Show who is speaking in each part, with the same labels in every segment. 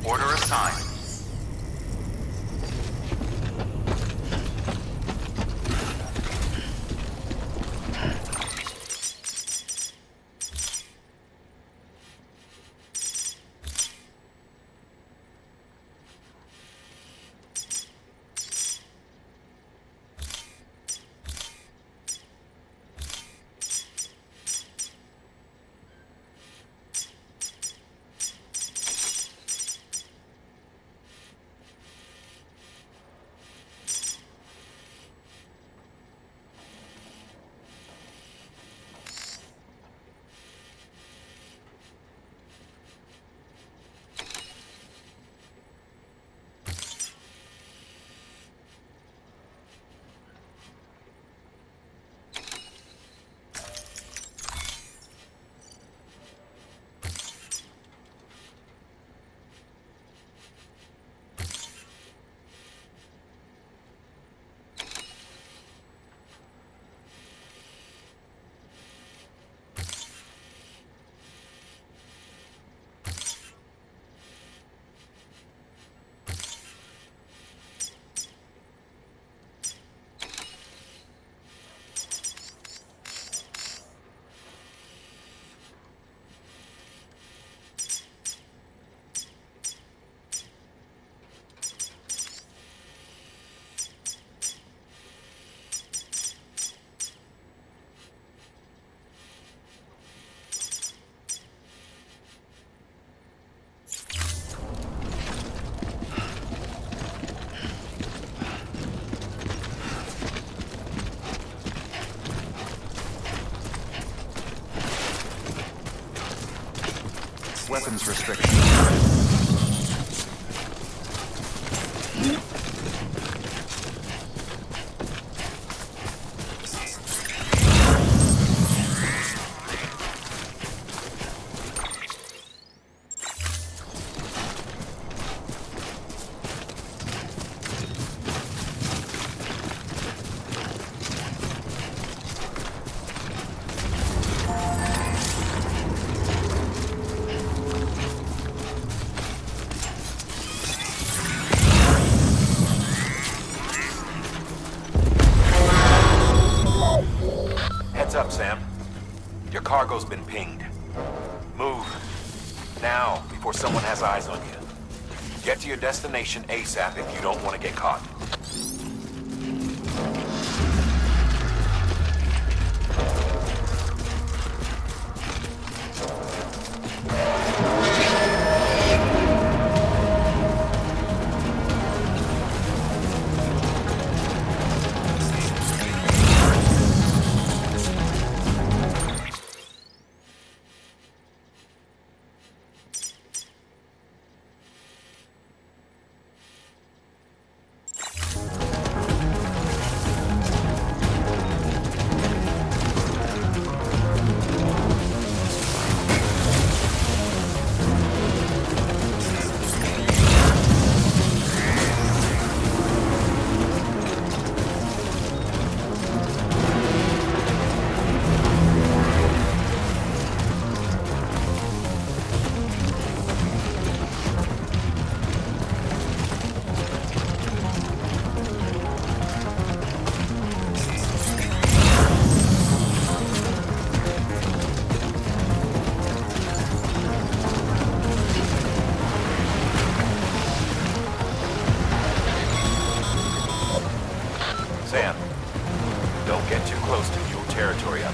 Speaker 1: Order assigned.
Speaker 2: Weapons restriction.
Speaker 3: Up, Sam. Your cargo's been pinged. Move. Now, before someone has eyes on you. Get to your destination ASAP if you don't want to get caught.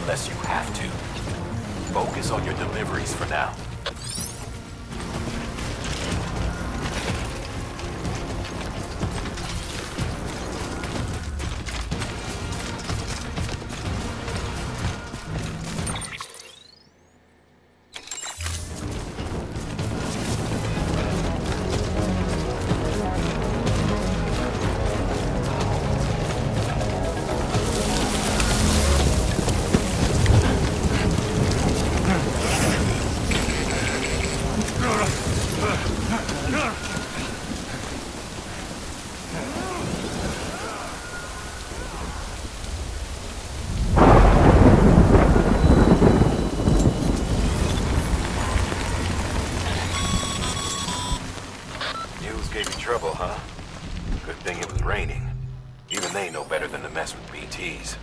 Speaker 3: Unless you have to. Focus on your deliveries for now. with raining. Even they know better than to mess with BTs.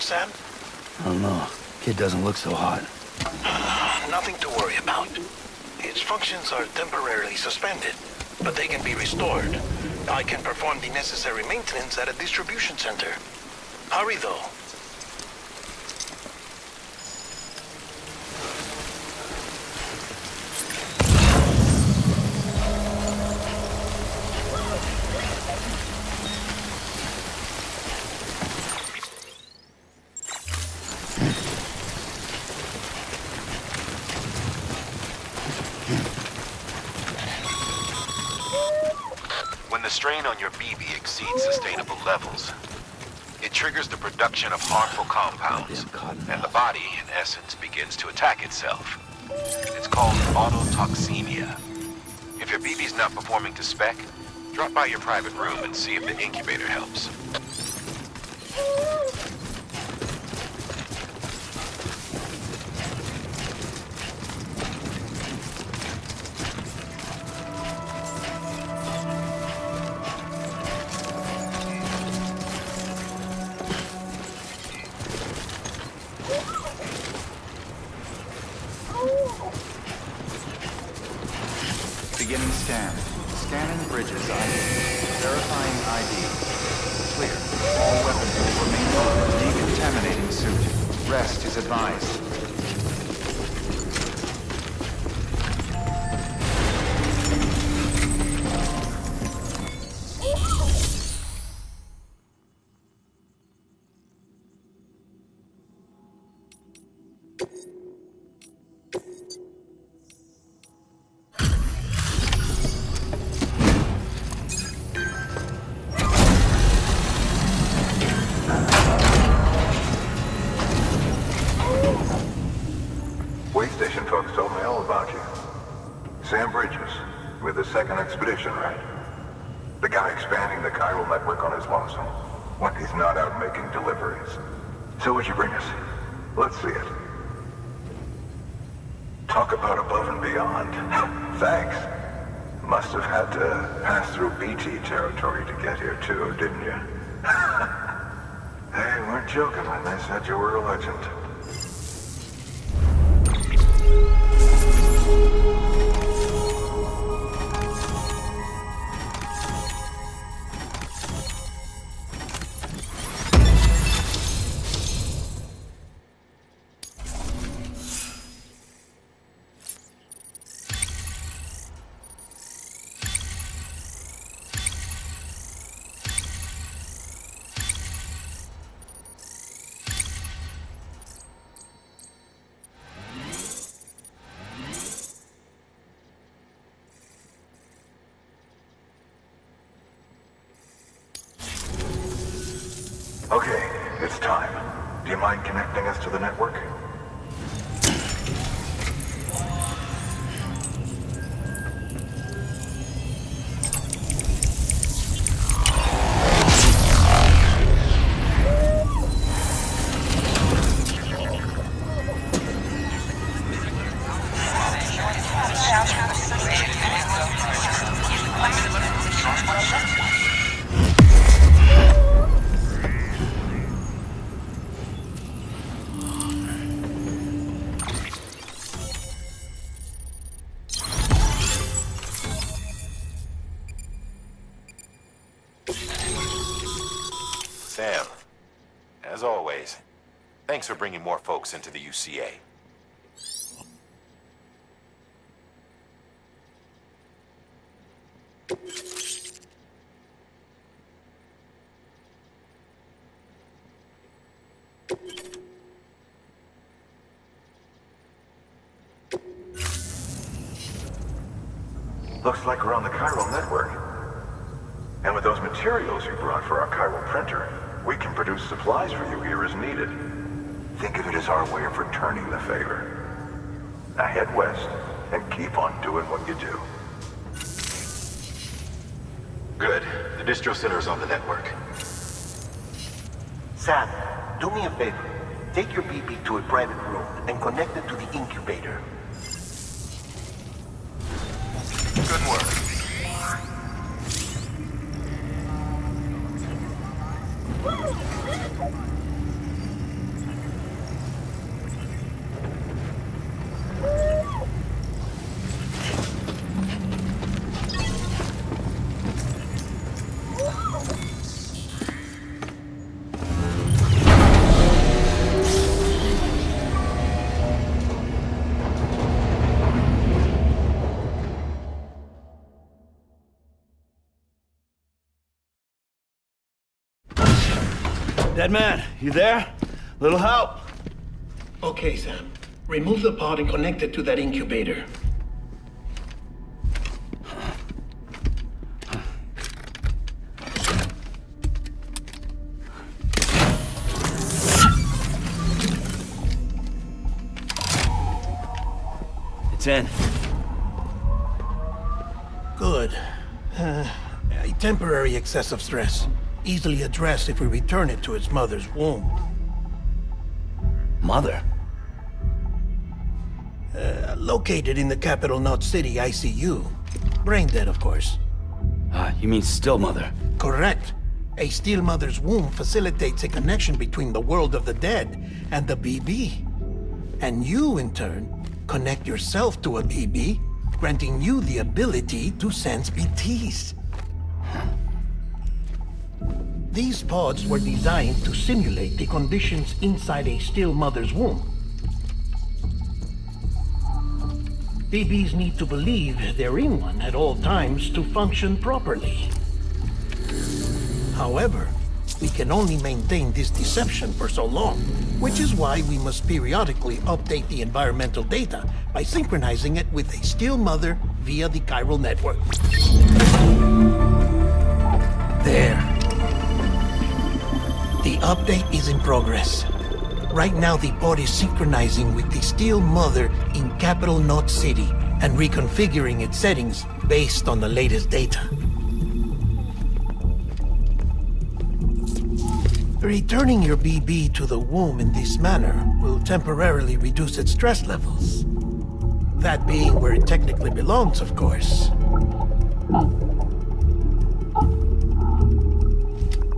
Speaker 4: Sam?
Speaker 5: I don't know. Kid doesn't look so hot.
Speaker 4: Nothing to worry about. Its functions are temporarily suspended, but they can be restored. I can perform the necessary maintenance at a distribution center. Hurry, though.
Speaker 3: When the strain on your BB exceeds sustainable levels, it triggers the production of harmful compounds, and the body, in essence, begins to attack itself. It's called autotoxemia. If your BB's not performing to spec, drop by your private room and see if the incubator helps.
Speaker 2: as advised.
Speaker 6: Way station folks told me all about you. Sam Bridges, with the second expedition, right? The guy expanding the chiral network on his lonesome, when he's not out making deliveries. So what'd you bring us? Let's see it. Talk about above and beyond. Thanks. Must have had to pass through BT territory to get here too, didn't you? They weren't joking when they said you were a legend. Okay, it's time. Do you mind connecting us to the network?
Speaker 3: Sam, as always, thanks for bringing more folks into the UCA.
Speaker 6: Looks like we're on the chiral network. And with those materials you brought for our chiral printer, we can produce supplies for you here as needed. Think of it as our way of returning the favor. Now head west and keep on doing what you do.
Speaker 3: Good. The distro center is on the network.
Speaker 4: Sam, do me a favor. Take your BB to a private room and connect it to the incubator.
Speaker 3: Good work.
Speaker 5: Dead man, you there? Little help?
Speaker 4: Okay, Sam. Remove the pod and connect it to that incubator.
Speaker 5: It's in.
Speaker 4: Good. A temporary excessive stress. Easily addressed if we return it to its mother's womb.
Speaker 5: Mother?
Speaker 4: Located in the capital Knot City ICU. Brain dead, of course.
Speaker 5: You mean still mother?
Speaker 4: Correct. A still mother's womb facilitates a connection between the world of the dead and the BB. And you, in turn, connect yourself to a BB, granting you the ability to sense BTs. These pods were designed to simulate the conditions inside a still mother's womb. BBs need to believe they're in one at all times to function properly. However, we can only maintain this deception for so long, which is why we must periodically update the environmental data by synchronizing it with a still mother via the chiral network. There. The update is in progress. Right now, the pod is synchronizing with the still mother in Capital Knot City and reconfiguring its settings based on the latest data. Returning your BB to the womb in this manner will temporarily reduce its stress levels. That being where it technically belongs, of course.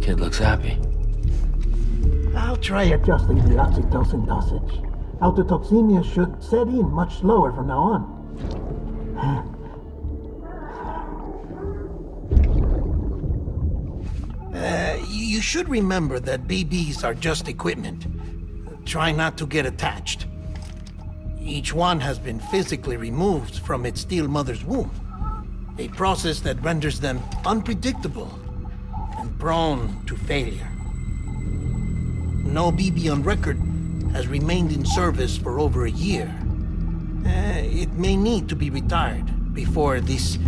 Speaker 5: Kid looks happy.
Speaker 4: I'll try adjusting the oxytocin dosage. Autotoxemia should set in much slower from now on. You should remember that BBs are just equipment. Try not to get attached. Each one has been physically removed from its steel mother's womb. A process that renders them unpredictable and prone to failure. No BB on record has remained in service for over a year. It may need to be retired before this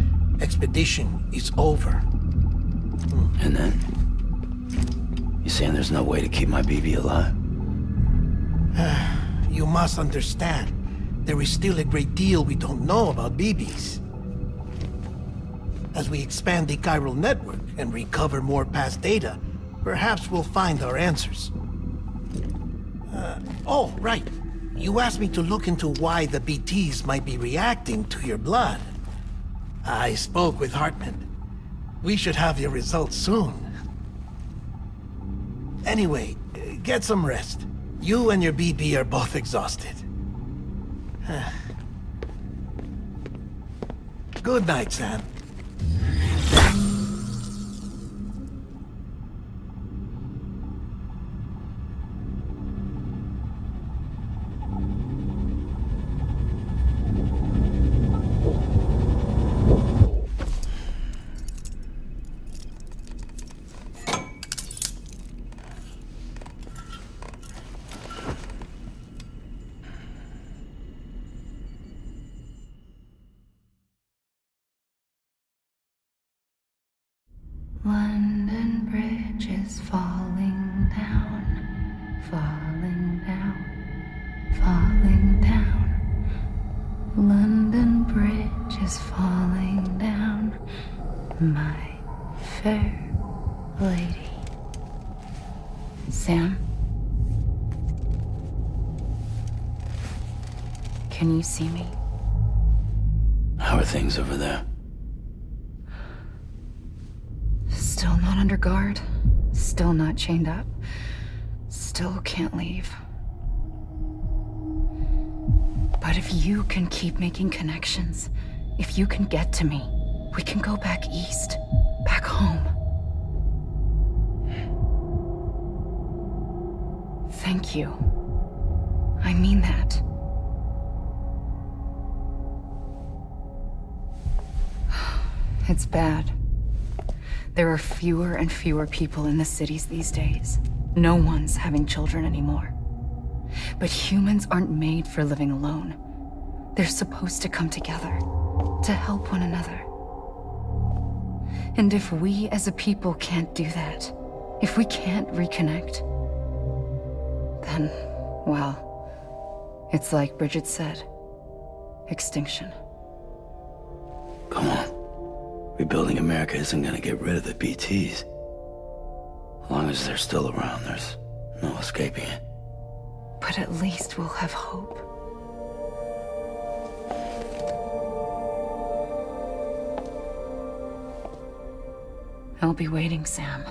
Speaker 4: expedition is over.
Speaker 5: And then? You saying there's no way to keep my BB alive?
Speaker 4: You must understand, there is still a great deal we don't know about BBs. As we expand the chiral network and recover more past data, perhaps we'll find our answers. Oh, right. You asked me to look into why the BTs might be reacting to your blood. I spoke with Hartman. We should have your results soon. Anyway, get some rest. You and your BB are both exhausted. Good night, Sam.
Speaker 7: London Bridge is falling down, falling down, falling down. London Bridge is falling down, my fair lady. Sam? Can you see me?
Speaker 5: How are things over there?
Speaker 7: Still not under guard, still not chained up, still can't leave. But if you can keep making connections, if you can get to me, we can go back east, back home. Thank you. I mean that. It's bad. There are fewer and fewer people in the cities these days. No one's having children anymore. But humans aren't made for living alone. They're supposed to come together, to help one another. And if we as a people can't do that, if we can't reconnect, then, well, it's like Bridget said, extinction.
Speaker 5: Come on. Rebuilding America isn't gonna get rid of the BTs. As long as they're still around, there's no escaping it.
Speaker 7: But at least we'll have hope. I'll be waiting, Sam.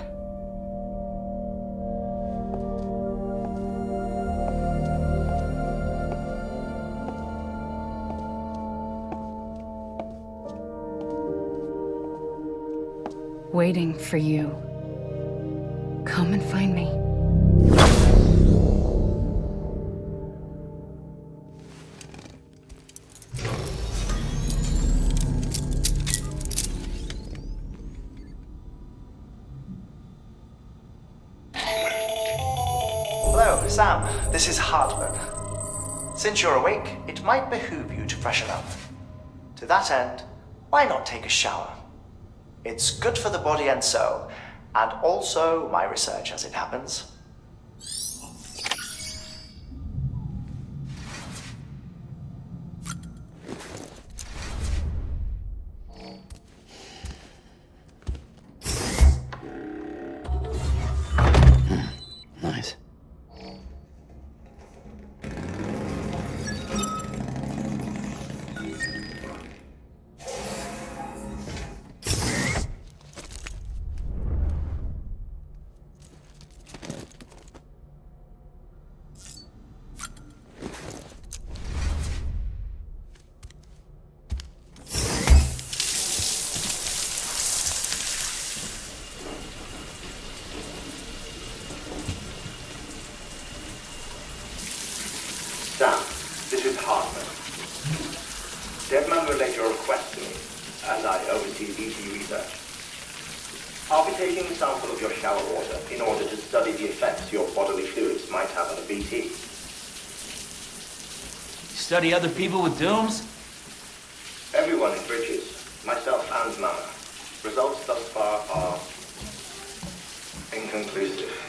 Speaker 7: Waiting for you. come and find me.
Speaker 8: Hello, Sam. This is Hardman. Since you're awake, it might behoove you to freshen up. To that end, why not take a shower? It's good for the body and soul, and also my research as it happens.
Speaker 5: Nice.
Speaker 9: Sam, this is Hardman. Deadman relayed your request to me, as I oversee BT research. I'll be taking a sample of your shower water in order to study the effects your bodily fluids might have on a BT.
Speaker 10: Study other people with dooms?
Speaker 9: Everyone in Bridges, myself and Mama. Results thus far are inconclusive.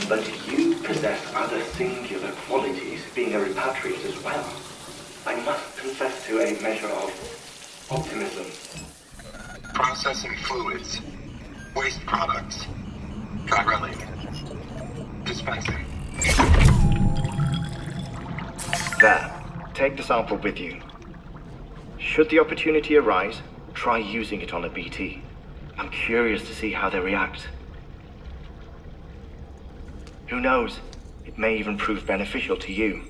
Speaker 9: But you possess other singular qualities, being a repatriate as well. I must confess to a measure of optimism.
Speaker 6: Processing fluids. Waste products. Drilling. Dispensing.
Speaker 9: There. Take the sample with you. Should the opportunity arise, try using it on a BT. I'm curious to see how they react. Who knows? It may even prove beneficial to you.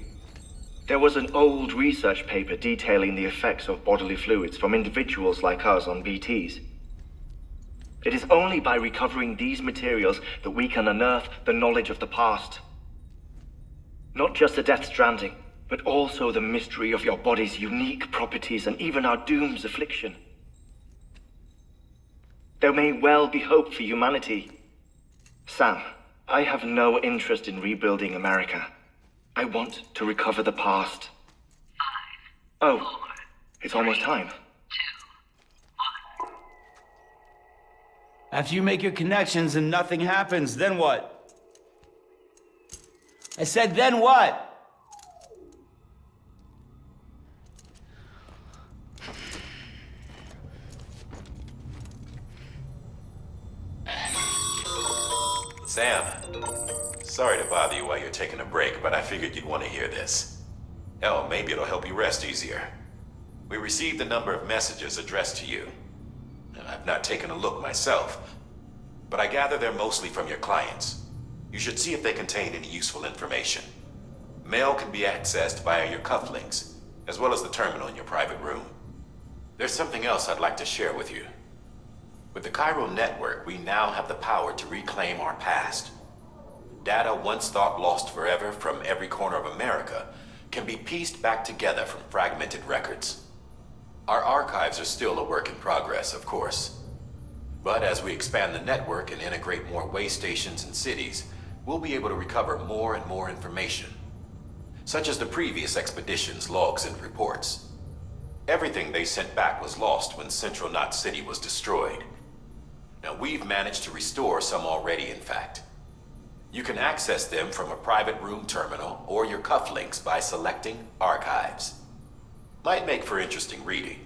Speaker 9: There was an old research paper detailing the effects of bodily fluids from individuals like us on BTs. It is only by recovering these materials that we can unearth the knowledge of the past. Not just the deathstranding, but also the mystery of your body's unique properties and even our doom's affliction. There may well be hope for humanity. Sam, I have no interest in rebuilding America. I want to recover the past. 5, 4, it's almost time. 2,
Speaker 10: 1. After you make your connections and nothing happens, then what? I said, then what?
Speaker 3: Sam, sorry to bother you while you're taking a break, but I figured you'd want to hear this. Hell, maybe it'll help you rest easier. We received a number of messages addressed to you. I've not taken a look myself, but I gather they're mostly from your clients. You should see if they contain any useful information. Mail can be accessed via your cufflinks, as well as the terminal in your private room. There's something else I'd like to share with you. With the chiral network, we now have the power to reclaim our past. Data once thought lost forever from every corner of America can be pieced back together from fragmented records. Our archives are still a work in progress, of course. But as we expand the network and integrate more way stations and cities, we'll be able to recover more and more information, such as the previous expedition's logs and reports. Everything they sent back was lost when Central Knot City was destroyed. Now, we've managed to restore some already, in fact. You can access them from a private room terminal or your cufflinks by selecting Archives. Might make for interesting reading.